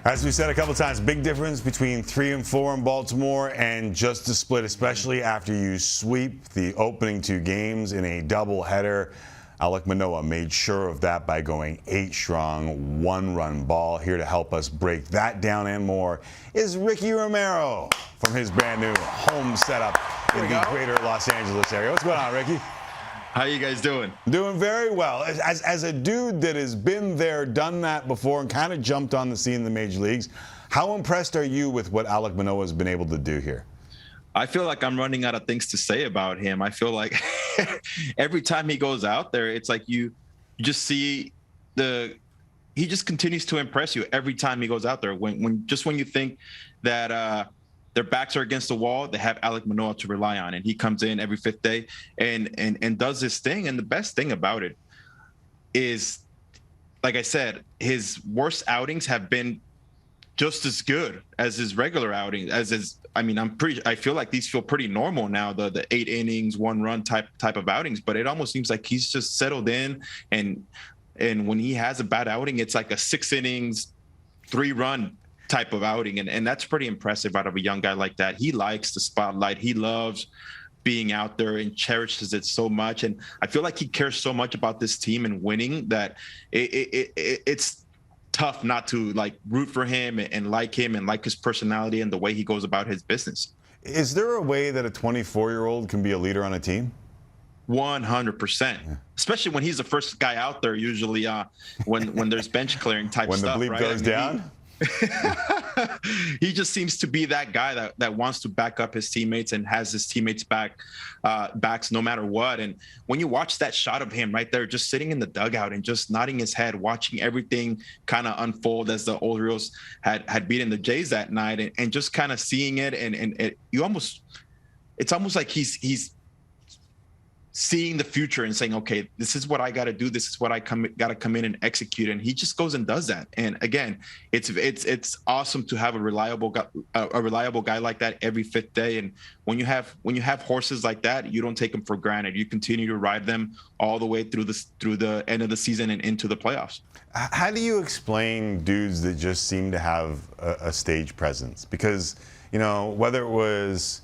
As we said a couple times, big difference between 3 and 4 in Baltimore and just a split, especially after you sweep the opening 2 games in a doubleheader. Alek Manoah made sure of that by going 8 strong, 1-run ball. Here to help us break that down and more is Ricky Romero from his brand new home setup in the greater Los Angeles area. What's going on, Ricky? How you guys doing? Doing very well. As a dude that has been there, done that before, and kind of jumped on the scene in the major leagues, how impressed are you with what Alek Manoah has been able to do here? I feel like I'm running out of things to say about him. I feel like every time he goes out there, it's like you just see he just continues to impress you every time he goes out there. When you think that their backs are against the wall, they have Alek Manoah to rely on, and he comes in every 5th day and does his thing. And the best thing about it is, like I said, his worst outings have been just as good as his regular outings. I feel like these feel pretty normal now. The 8 innings, 1-run type of outings, but it almost seems like he's just settled in. And when he has a bad outing, it's like a 6 innings, 3-run type of outing, and that's pretty impressive out of a young guy like that. He likes the spotlight. He loves being out there and cherishes it so much. And I feel like he cares so much about this team and winning that it's tough not to like root for him and like his personality and the way he goes about his business. Is there a way that a 24-year-old can be a leader on a team? 100%, especially when he's the first guy out there. Usually, when there's bench clearing type when stuff, the bleep right? goes down. He just seems to be that guy that wants to back up his teammates and has his teammates backs no matter what. And when you watch that shot of him right there, just sitting in the dugout and just nodding his head, watching everything kind of unfold as the Orioles had beaten the Jays that night, and just kind of seeing it, it's almost like he's seeing the future and saying, okay, this is what I got to do. This is what I got to come in and execute. And he just goes and does that. And again, it's awesome to have a reliable guy like that every 5th day. And when you have horses like that, you don't take them for granted. You continue to ride them all the way through the end of the season and into the playoffs. How do you explain dudes that just seem to have a stage presence? Because, whether it was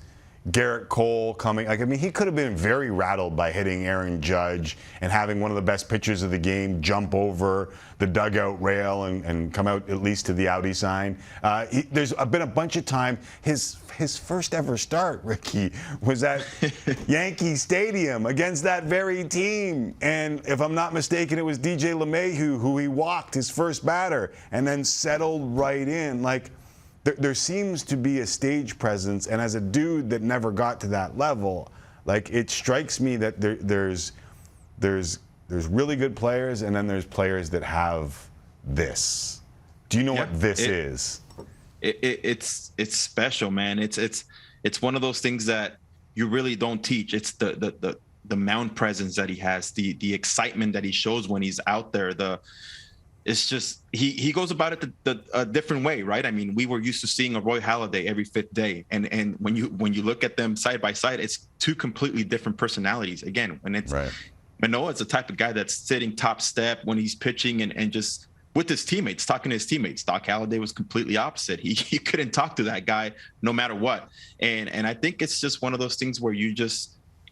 Garrett Cole coming, he could have been very rattled by hitting Aaron Judge and having one of the best pitchers of the game jump over the dugout rail and come out at least to the outie sign. There's been a bunch of time. His first ever start, Ricky, was at Yankee Stadium against that very team. And if I'm not mistaken, it was DJ LeMahieu who he walked his first batter and then settled right in. There seems to be a stage presence, and as a dude that never got to that level, it strikes me that there's really good players, and then there's players that have this. Do you know what this is? It's special, man. It's one of those things that you really don't teach. It's the mound presence that he has, the excitement that he shows when he's out there. It's just he goes about it a different way, right? We were used to seeing a Roy Halladay every 5th day, and when you look at them side by side, it's 2 completely different personalities. Again, when it's right. Manoah is the type of guy that's sitting top step when he's pitching and just with his teammates, talking to his teammates. Doc Halladay was completely opposite. He couldn't talk to that guy no matter what, and I think it's just one of those things where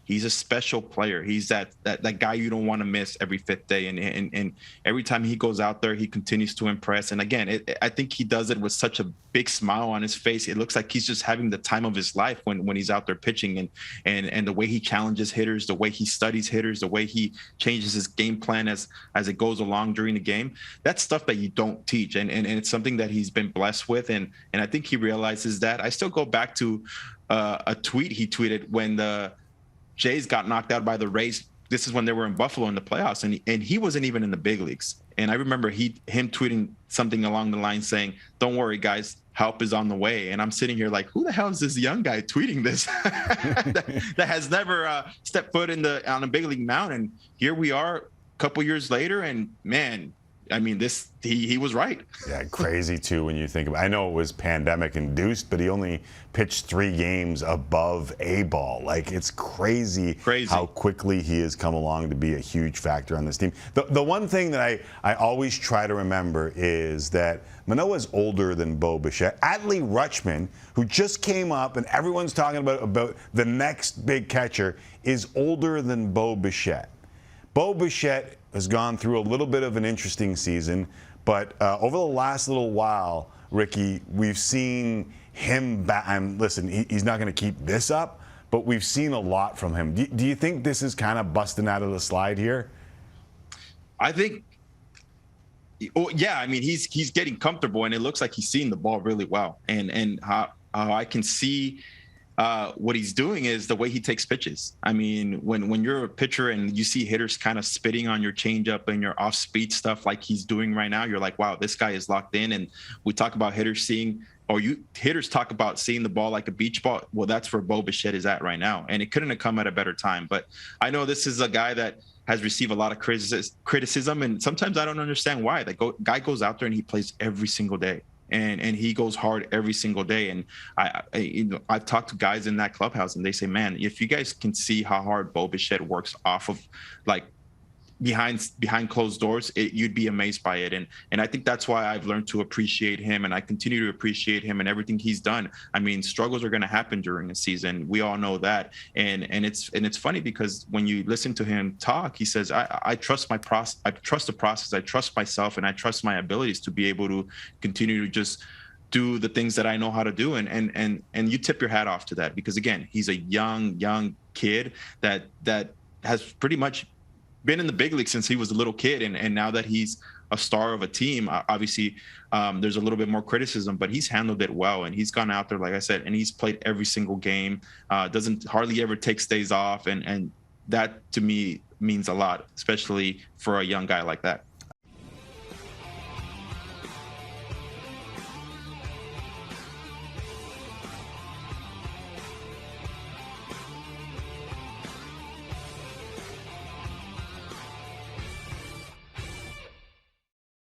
he's a special player. He's that guy you don't want to miss every 5th day. And every time he goes out there, he continues to impress. And again, I think he does it with such a big smile on his face. It looks like he's just having the time of his life when he's out there pitching, and the way he challenges hitters, the way he studies hitters, the way he changes his game plan as it goes along during the game. That's stuff that you don't teach. And it's something that he's been blessed with. And I think he realizes that. I still go back to a tweet he tweeted when the Jays got knocked out by the Rays. This is when they were in Buffalo in the playoffs, and he wasn't even in the big leagues. And I remember him tweeting something along the line saying, "Don't worry, guys, help is on the way." And I'm sitting here like, who the hell is this young guy tweeting this that has never stepped foot on a big league mound? And here we are a couple years later, and man, I mean, he was right. Yeah, crazy too when you think about it. I know it was pandemic induced, but he only pitched 3 games above A ball. Like, it's crazy how quickly he has come along to be a huge factor on this team. The one thing that I always try to remember is that Manoah is older than Bo Bichette. Adley Rutschman, who just came up and everyone's talking about the next big catcher, is older than Bo Bichette. Bo Bichette has gone through a little bit of an interesting season, but over the last little while, Ricky, we've seen him back. And listen, he's not going to keep this up, but we've seen a lot from him. Do you think this is kind of busting out of the slide here? I think, yeah. I mean, he's getting comfortable, and it looks like he's seeing the ball really well. And how I can see what he's doing is the way he takes pitches. I mean, when you're a pitcher and you see hitters kind of spitting on your changeup and your off-speed stuff like he's doing right now, you're like, wow, this guy is locked in. And we talk about hitters talk about seeing the ball like a beach ball. Well, that's where Bo Bichette is at right now, and it couldn't have come at a better time. But I know this is a guy that has received a lot of criticism, and sometimes I don't understand why. The guy goes out there and he plays every single day. And he goes hard every single day. And I've talked to guys in that clubhouse, and they say, man, if you guys can see how hard Bo Bichette works off of, like, behind closed doors, you'd be amazed by it. And I think that's why I've learned to appreciate him, and I continue to appreciate him and everything he's done. I mean, struggles are going to happen during a season. We all know that. And it's funny because when you listen to him talk, he says, I trust my process. I trust the process. I trust myself, and I trust my abilities to be able to continue to just do the things that I know how to do. And you tip your hat off to that, because again, he's a young kid that has pretty much been in the big league since he was a little kid, and now that he's a star of a team, obviously there's a little bit more criticism, but he's handled it well, and he's gone out there, like I said, and he's played every single game, doesn't hardly ever take days off, and that to me means a lot, especially for a young guy like that.